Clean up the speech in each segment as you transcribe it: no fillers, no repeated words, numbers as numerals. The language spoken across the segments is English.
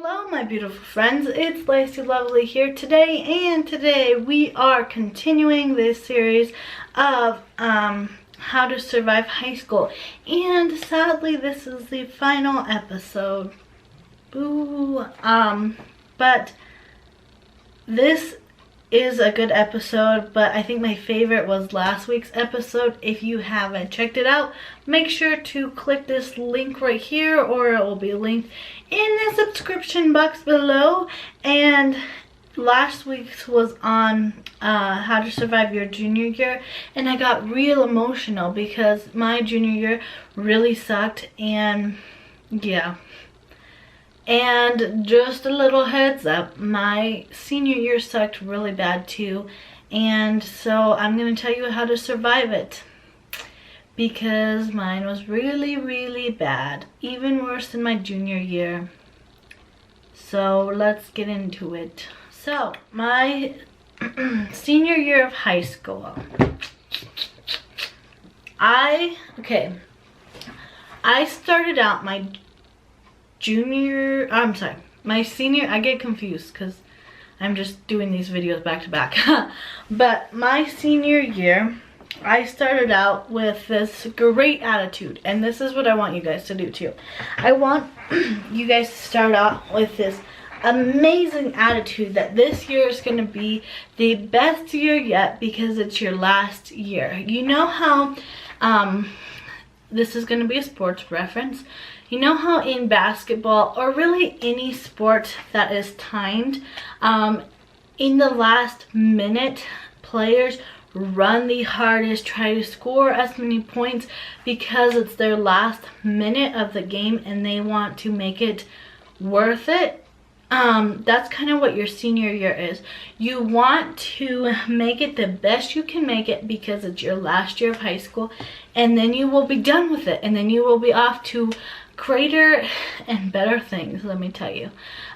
Hello my beautiful friends, it's Laciey Lovely here today, and today we are continuing this series of how to survive high school, and sadly this is the final episode. Boo. But this is a good episode, but I think my favorite was last week's episode. If you haven't checked it out, make sure to click this link right here, or it will be linked in the subscription box below. And last week's was on how to survive your junior year, and I got real emotional because my junior year really sucked, and yeah. And just a little heads up, my senior year sucked really bad too, and so I'm going to tell you how to survive it, because mine was really bad, even worse than my junior year. So let's get into it. So my senior year of high school, I started out my senior, I get confused because I'm just doing these videos back to back. But my senior year, I started out with this great attitude, and this is what I want you guys to do too. I want you guys to start out with this amazing attitude that this year is going to be the best year yet because it's your last year. You know how this is going to be a sports reference. You know how in basketball, or really any sport that is timed, in the last minute, players run the hardest, try to score as many points because it's their last minute of the game and they want to make it worth it. That's kind of what your senior year is. You want to make it the best you can make it because it's your last year of high school, and then you will be done with it, and then you will be off to greater and better things, let me tell you.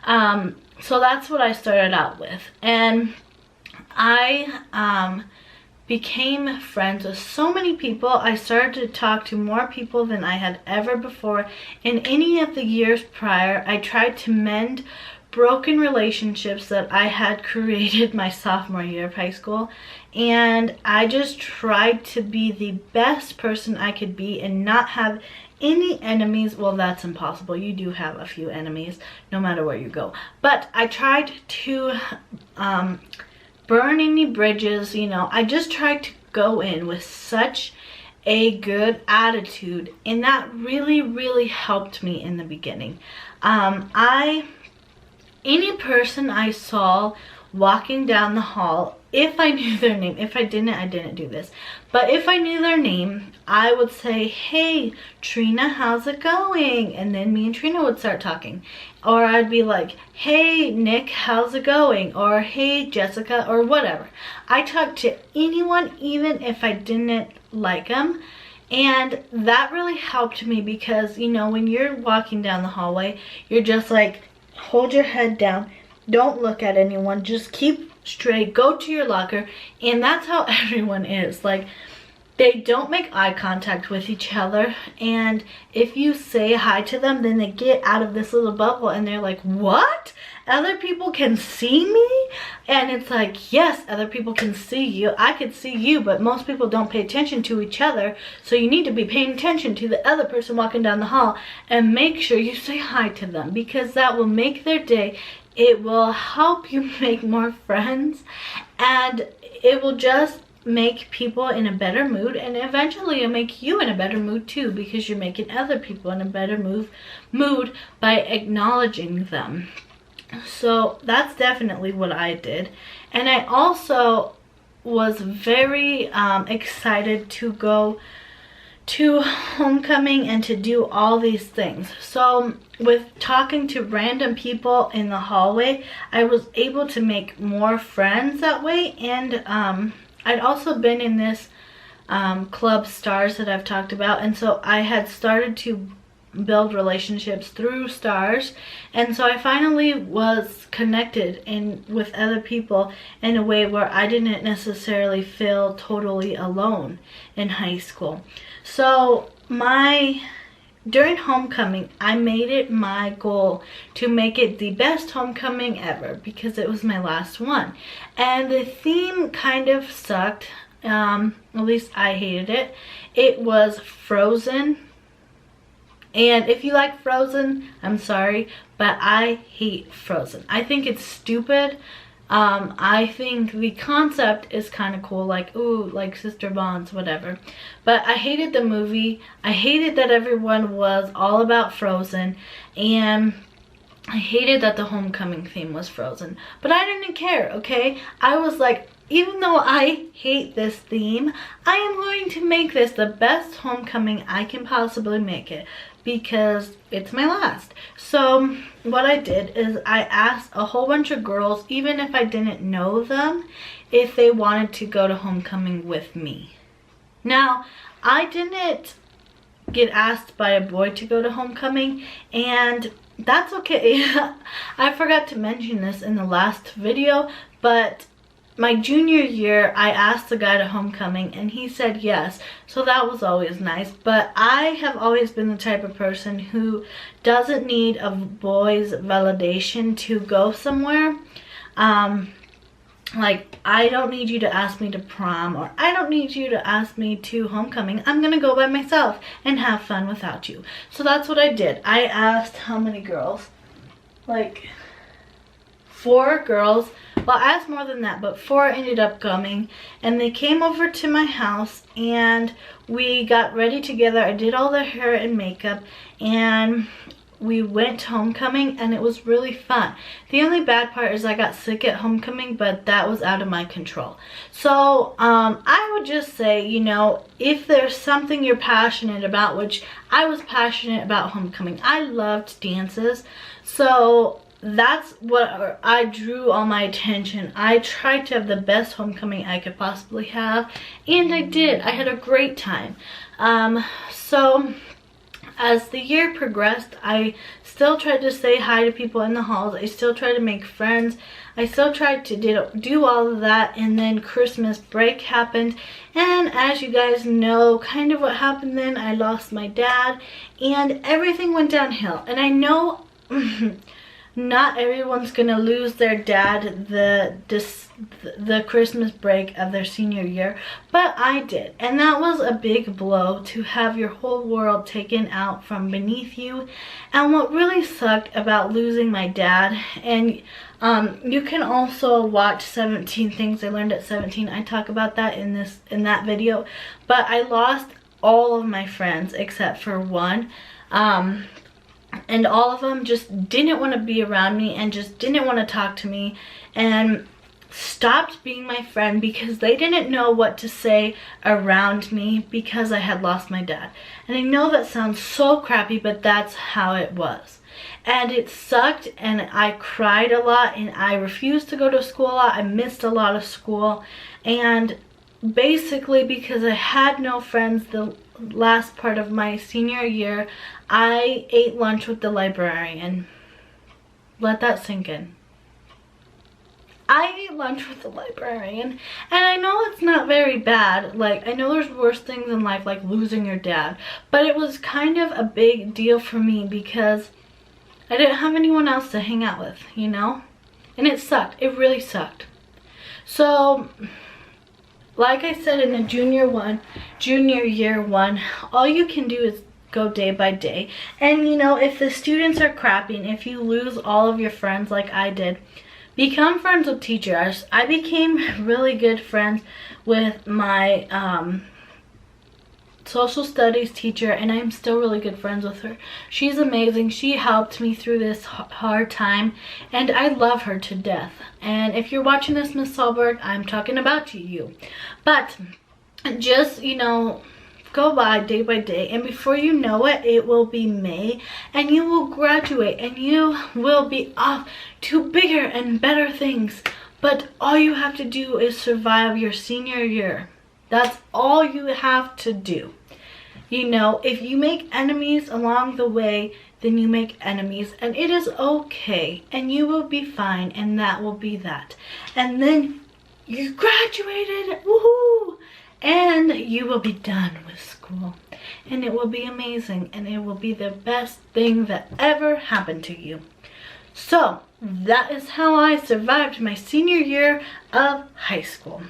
So that's what I started out with, and I became friends with so many people. I started to talk to more people than I had ever before in any of the years prior. I tried to mend broken relationships that I had created my sophomore year of high school, and I just tried to be the best person I could be and not have any enemies. Well, that's impossible. You do have a few enemies no matter where you go, but I tried to burn any bridges. You know, I just tried to go in with such a good attitude, and that really helped me in the beginning. Any person I saw walking down the hall, if I knew their name, if I didn't do this, but if I knew their name, I would say, "Hey Trina, how's it going?" And then me and Trina would start talking. Or I'd be like, "Hey Nick, how's it going?" Or "Hey Jessica," or whatever. I talked to anyone, even if I didn't like them. And that really helped me because, you know, when you're walking down the hallway, you're just like, hold your head down, don't look at anyone, just keep straight, go to your locker. And that's how everyone is. Like, they don't make eye contact with each other, and if you say hi to them, then they get out of this little bubble and they're like, "What? Other people can see me?" And it's like, yes, other people can see you. I could see you, but most people don't pay attention to each other. So you need to be paying attention to the other person walking down the hall and make sure you say hi to them, because that will make their day. It will help you make more friends, and it will just make people in a better mood, and eventually it'll make you in a better mood too, because you're making other people in a better mood by acknowledging them. So that's definitely what I did. And I also was very excited to go to homecoming and to do all these things. So with talking to random people in the hallway, I was able to make more friends that way. And I'd also been in this club Stars that I've talked about, and so I had started to build relationships through Stars, and so I finally was connected with other people in a way where I didn't necessarily feel totally alone in high school. So my during homecoming, I made it my goal to make it the best homecoming ever because it was my last one. And the theme kind of sucked. At least I hated it. It was Frozen. And if you like Frozen, I'm sorry, but I hate Frozen. I think it's stupid. I think the concept is kind of cool, like, ooh, like sister bonds, whatever. But I hated the movie. I hated that everyone was all about Frozen. And I hated that the homecoming theme was Frozen. But I didn't care, okay? I was like, even though I hate this theme, I am going to make this the best homecoming I can possibly make it, because it's my last. So what I did is I asked a whole bunch of girls, even if I didn't know them, if they wanted to go to homecoming with me. Now, I didn't get asked by a boy to go to homecoming, and that's okay. I forgot to mention this in the last video, but my junior year, I asked a guy to homecoming and he said yes, so that was always nice. But I have always been the type of person who doesn't need a boy's validation to go somewhere. Like, I don't need you to ask me to prom, or I don't need you to ask me to homecoming. I'm gonna go by myself and have fun without you. So that's what I did. I asked how many girls? Like 4 girls. Well, I asked more than that, but 4 ended up coming, and they came over to my house and we got ready together. I did all their hair and makeup and we went to homecoming, and it was really fun. The only bad part is I got sick at homecoming, but that was out of my control. So I would just say, you know, if there's something you're passionate about, which I was passionate about homecoming. I loved dances, so that's what I drew all my attention. I tried to have the best homecoming I could possibly have, and I did. I had a great time. So as the year progressed, I still tried to say hi to people in the halls. I still tried to make friends. I still tried to do all of that, and then Christmas break happened, and as you guys know, kind of what happened then, I lost my dad, and everything went downhill. And I know not everyone's gonna lose their dad the Christmas break of their senior year, but I did, and that was a big blow, to have your whole world taken out from beneath you. And what really sucked about losing my dad, and you can also watch 17 Things I Learned at 17. I talk about that in that video, but I lost all of my friends except for one. And all of them just didn't want to be around me and just didn't want to talk to me and stopped being my friend because they didn't know what to say around me because I had lost my dad. And I know that sounds so crappy, but that's how it was. And it sucked, and I cried a lot, and I refused to go to school a lot. I missed a lot of school, and basically because I had no friends the last part of my senior year, I ate lunch with the librarian. Let that sink in. I ate lunch with the librarian, and I know it's not very bad. Like, I know there's worse things in life, like losing your dad, but it was kind of a big deal for me because I didn't have anyone else to hang out with, you know? And it sucked. It really sucked. So, like I said in the junior year one, all you can do is go day by day. And you know, if the students are crapping, if you lose all of your friends like I did, become friends with teachers. I became really good friends with my social studies teacher, and I'm still really good friends with her. She's amazing. She helped me through this hard time, and I love her to death. And if you're watching this, Miss Solberg, I'm talking about you. But just, you know, go by day, and before you know it, it will be May, and you will graduate, and you will be off to bigger and better things. But all you have to do is survive your senior year. That's all you have to do. You know, if you make enemies along the way, then you make enemies, and it is okay, and you will be fine, and that will be that. And then you graduated, woohoo! And you will be done with school. and it will be amazing, and it will be the best thing that ever happened to you. So that is how I survived my senior year of high school.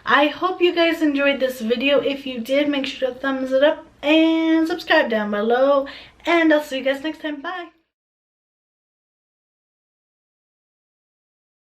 I hope you guys enjoyed this video. If you did, make sure to thumbs it up and subscribe down below, and I'll see you guys next time. Bye.